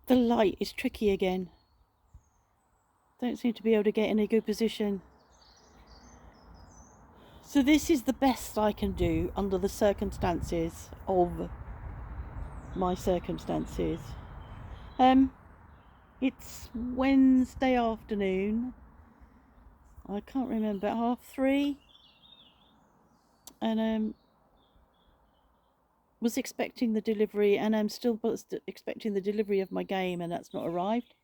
The light is tricky again. Don't seem to be able to get in a good position. So this is the best I can do under the circumstances of my circumstances. It's Wednesday afternoon. I can't remember, 3:30, and was expecting the delivery, and I'm still expecting the delivery of my game, and that's not arrived.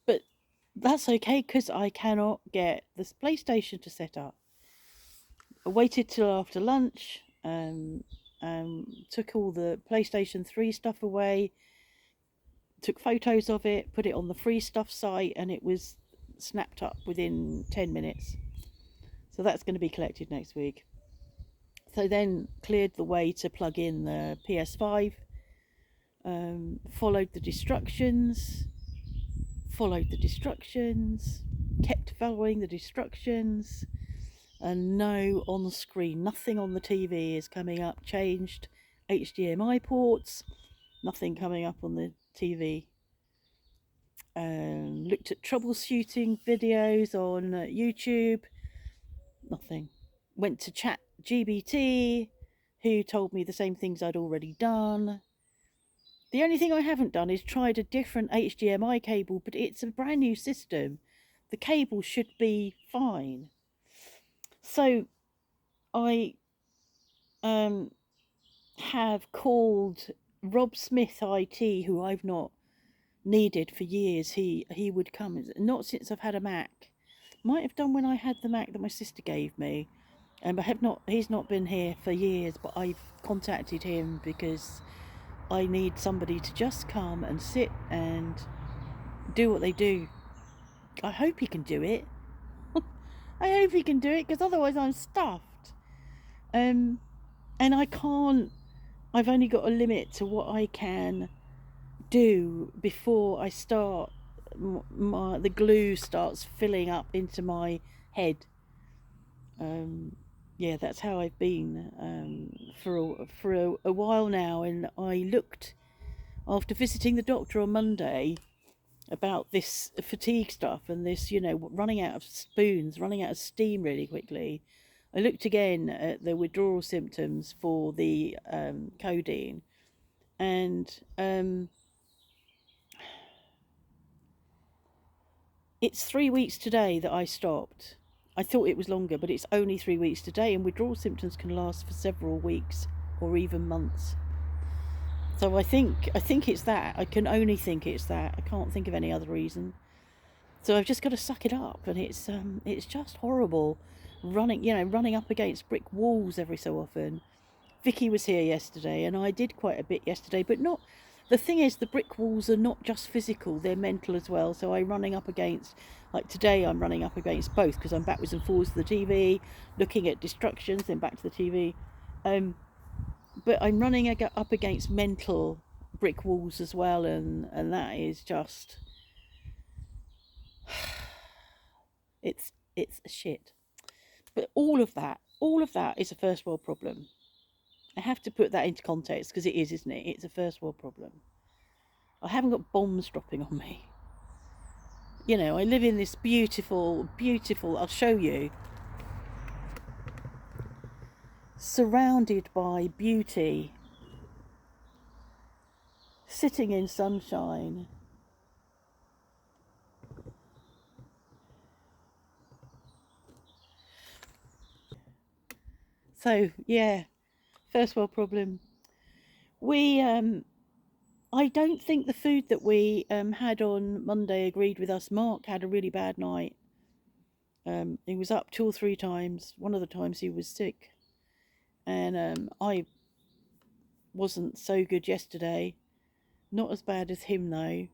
But that's okay because I cannot get this PlayStation to set up. I waited till after lunch, took all the PlayStation 3 stuff away, took photos of it, put it on the free stuff site, and it was snapped up within 10 minutes. So that's going to be collected next week. So then cleared the way to plug in the PS5, followed the instructions, kept following the instructions, and no on the screen, nothing on the TV is coming up. Changed HDMI ports, nothing coming up on the TV. Looked at troubleshooting videos on YouTube, nothing. Went to Chat GBT, who told me the same things I'd already done. The only thing I haven't done is tried a different HDMI cable, but it's a brand new system. The cable should be fine. So I have called Rob Smith IT, who I've not needed for years. He would come, not since I've had a Mac. Might have done when I had the Mac that my sister gave me. He's not been here for years, but I've contacted him because I need somebody to just come and sit and do what they do. I hope he can do it. I hope he can do it, because otherwise I'm stuffed. And I can't. I've only got a limit to what I can do before I start. The glue starts filling up into my head. Yeah, that's how I've been for a while now. And I looked, after visiting the doctor on Monday, about this fatigue stuff and this, running out of spoons, running out of steam really quickly. I looked again at the withdrawal symptoms for the codeine, and it's 3 weeks today that I stopped. I thought it was longer, but it's only 3 weeks today, and withdrawal symptoms can last for several weeks or even months. So I think it's that. I can only think it's that. I can't think of any other reason. So I've just got to suck it up, and it's just horrible, running up against brick walls every so often. Vicky was here yesterday, and I did quite a bit yesterday, but not. The thing is, the brick walls are not just physical; they're mental as well. So I'm running up against, like today, I'm running up against both, because I'm backwards and forwards to the TV, looking at distractions, then back to the TV. But I'm running up against mental brick walls as well, and that is just it's shit. But all of that is a first world problem. I have to put that into context, because it is, isn't it? It's a first world problem. I haven't got bombs dropping on me. I live in this beautiful, I'll show you, surrounded by beauty, sitting in sunshine. So, yeah, first world problem. We, I don't think the food that we had on Monday agreed with us. Mark had a really bad night. He was up 2 or 3 times. One of the times he was sick. And I wasn't so good yesterday. Not as bad as him, though.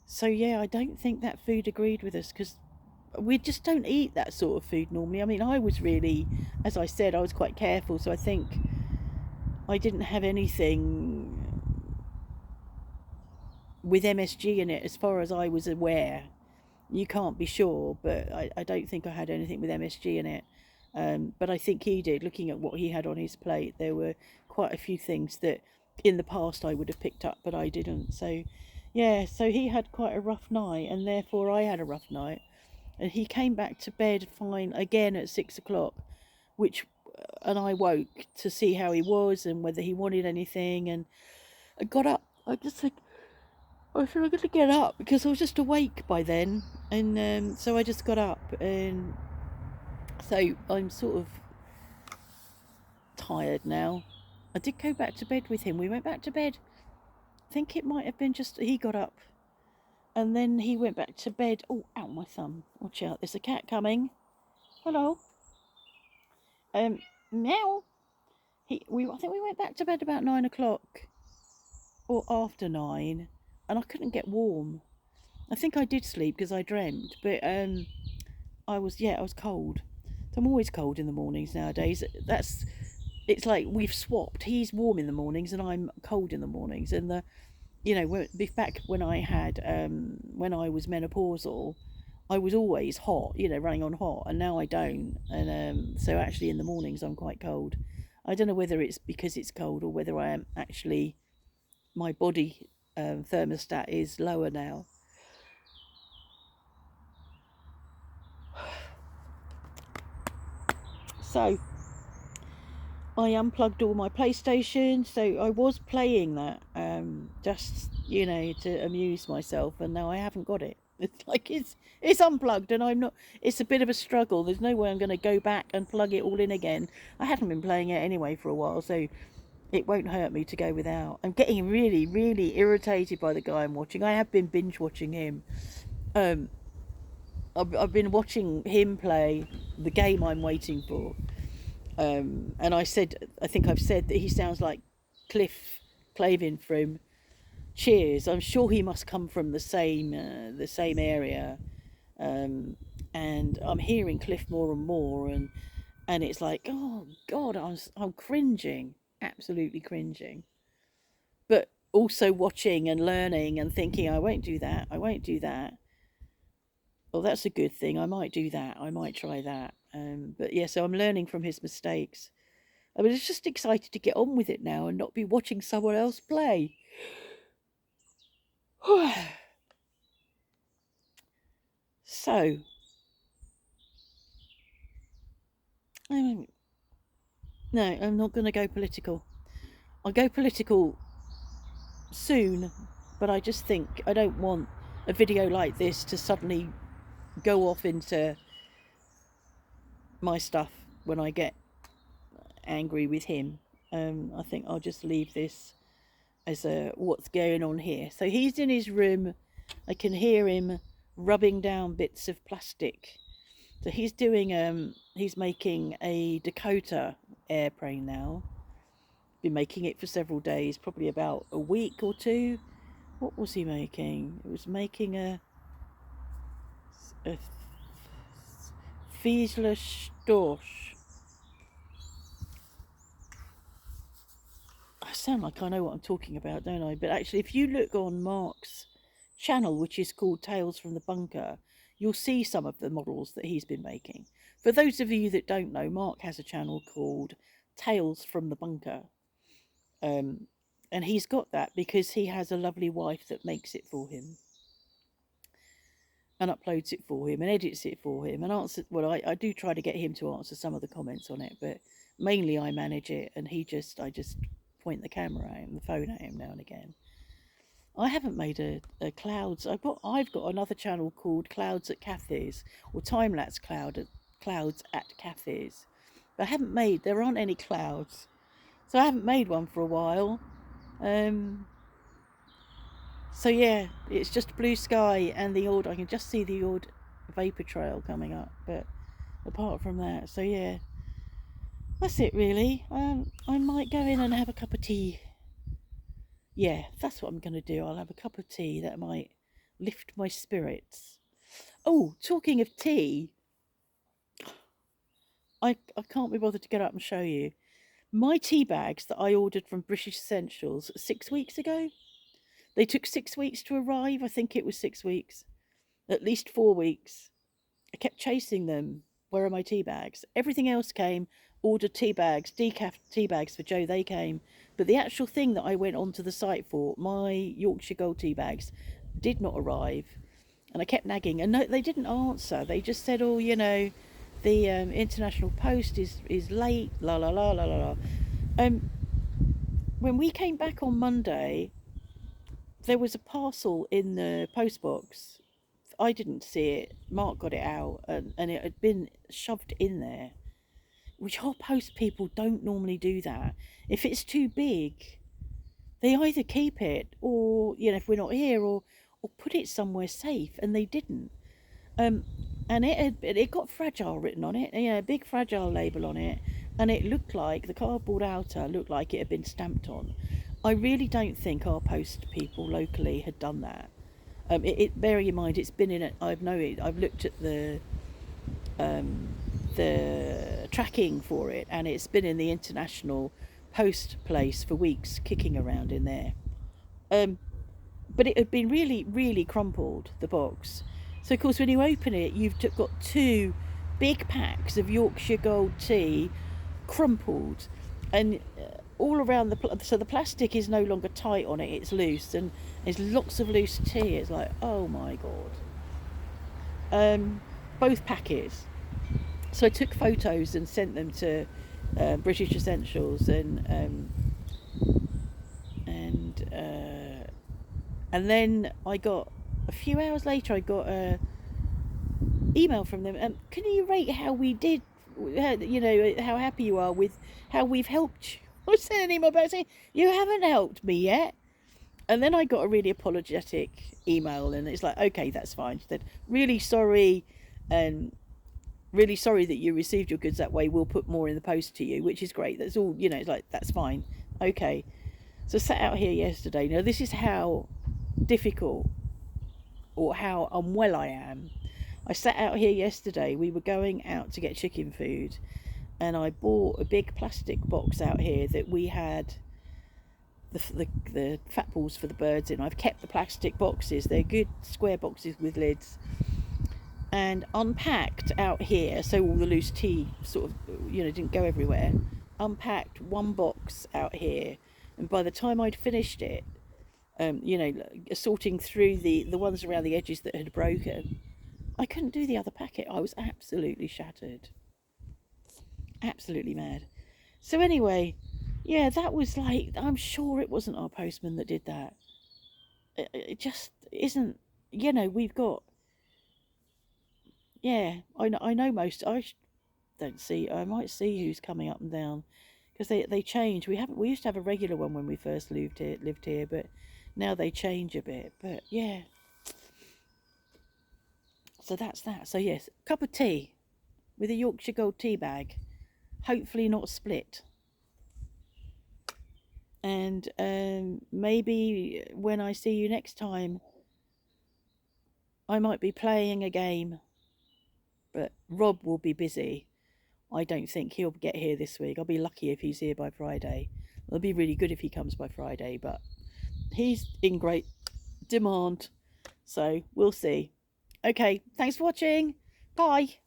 So, yeah, I don't think that food agreed with us, because we just don't eat that sort of food normally. I mean, I was really, as I said, I was quite careful. So I think I didn't have anything with MSG in it, as far as I was aware. You can't be sure, but I don't think I had anything with MSG in it. But I think he did. Looking at what he had on his plate, there were quite a few things that in the past I would have picked up, but I didn't. So, yeah, so he had quite a rough night, and therefore I had a rough night. And he came back to bed fine again at 6 o'clock, which, and I woke to see how he was and whether he wanted anything. And I got up. I just said, I said, I'm going to get up because I was just awake by then. And so I just got up. And so I'm sort of tired now. I did go back to bed with him. We went back to bed. I think it might have been just he got up and then he went back to bed. Oh, ow, my thumb. Watch out, there's a cat coming. Hello. Meow. I think we went back to bed about 9 o'clock or after 9, and I couldn't get warm. I think I did sleep because I dreamt, but I was cold. So I'm always cold in the mornings nowadays. It's like we've swapped. He's warm in the mornings and I'm cold in the mornings. And back when when I was menopausal, I was always hot, running on hot, and now I don't. And so actually in the mornings I'm quite cold. I don't know whether it's because it's cold or whether I am actually, my body thermostat is lower now. So I unplugged all my PlayStation, so I was playing that just to amuse myself, and now I haven't got it. It's like it's unplugged, and I'm not. It's a bit of a struggle. There's no way I'm going to go back and plug it all in again. I haven't been playing it anyway for a while, so it won't hurt me to go without. I'm getting really, really irritated by the guy I'm watching. I have been binge watching him. Um, I've been watching him play the game I'm waiting for. And I think I've said that he sounds like Cliff Clavin from Cheers. I'm sure he must come from the same area. And I'm hearing Cliff more and more, and it's like, oh God, I'm cringing, absolutely cringing. But also watching and learning and thinking, I won't do that. I won't do that. Well, that's a good thing. I might do that. I might try that. But yeah, so I'm learning from his mistakes. I was just excited to get on with it now and not be watching someone else play. So, no, I'm not going to go political. I'll go political soon, but I just think I don't want a video like this to suddenly go off into my stuff when I get angry with him. I think I'll just leave this as a what's going on here. So he's in his room. I can hear him rubbing down bits of plastic. So he's making a Dakota airplane now. Been making it for several days, probably about a week or two. What was he making? It was making a Fiesler Storch. I sound like I know what I'm talking about, don't I? But actually, if you look on Mark's channel, which is called Tales from the Bunker, you'll see some of the models that he's been making. For those of you that don't know, Mark has a channel called Tales from the Bunker. And he's got that because he has a lovely wife that makes it for him and uploads it for him and edits it for him and answers. Well, I do try to get him to answer some of the comments on it, but mainly I manage it, and I just point the camera out and the phone at him now and again. I haven't made a clouds. I've got another channel called Clouds at Cafes, or Time Lapse Clouds at Cafes. But there aren't any clouds, so I haven't made one for a while. So yeah, it's just blue sky and I can just see the odd vapor trail coming up, but apart from that, so yeah, that's it really. I might go in and have a cup of tea. Yeah, that's what I'm going to do. I'll have a cup of tea. That might lift my spirits. Oh, talking of tea, I can't be bothered to get up and show you. My tea bags that I ordered from British Essentials 6 weeks ago, they took 6 weeks to arrive. I think it was 6 weeks. At least 4 weeks. I kept chasing them. Where are my tea bags? Everything else came ordered tea bags, decaf tea bags for Joe. They came, but the actual thing that I went onto the site for, my Yorkshire Gold tea bags, did not arrive. And I kept nagging, and no, they didn't answer. They just said, "Oh, you know, the international post is late." La la la la la la. When we came back on Monday, there was a parcel in the post box. I didn't see it. Mark got it out, and it had been shoved in there. Which our post people don't normally do that. If it's too big, they either keep it, or you know, if we're not here, or put it somewhere safe, and they didn't. And it got fragile written on it, you know, a big fragile label on it, and it looked like the cardboard outer looked like it had been stamped on. I really don't think our post people locally had done that. Bearing in mind, it's been in it. I've looked at the tracking for it, and it's been in the international post place for weeks, kicking around in there. But it had been really, really crumpled, the box. So of course, when you open it, you've got two big packs of Yorkshire Gold tea, crumpled, and all around so the plastic is no longer tight on it; it's loose, and there's lots of loose tea. It's like, oh my god. Both packets. So I took photos and sent them to British Essentials, and then I got, a few hours later, I got a email from them. Can you rate how we did? You know, how happy you are with how we've helped you. I sent an email back saying, you haven't helped me yet. And then I got a really apologetic email, and it's like, okay, that's fine. She said, really sorry, and really sorry that you received your goods that way. We'll put more in the post to you, which is great. That's all, you know, it's like, that's fine. Okay. So I sat out here yesterday. Now, this is how difficult or how unwell I am. I sat out here yesterday. We were going out to get chicken food, and I bought a big plastic box out here that we had the fat balls for the birds in. I've kept the plastic boxes. They're good square boxes with lids, and unpacked out here, so all the loose tea sort of, you know, didn't go everywhere. Unpacked one box out here, and by the time I'd finished it, you know, sorting through the ones around the edges that had broken, I couldn't do the other packet. I was absolutely shattered, absolutely mad. So anyway, yeah, that was like, I'm sure it wasn't our postman that did that. It just isn't. You know, we've got, yeah, I know most. Don't see. I might see who's coming up and down, because they change. We used to have a regular one when we first lived here, but now they change a bit. But yeah, so that's that. So yes, cup of tea with a Yorkshire Gold tea bag, hopefully not split. And maybe when I see you next time, I might be playing a game, but Rob will be busy. I don't think he'll get here this week. I'll be lucky if he's here by Friday. It'll be really good if he comes by Friday, but he's in great demand, so we'll see. Okay, thanks for watching. Bye.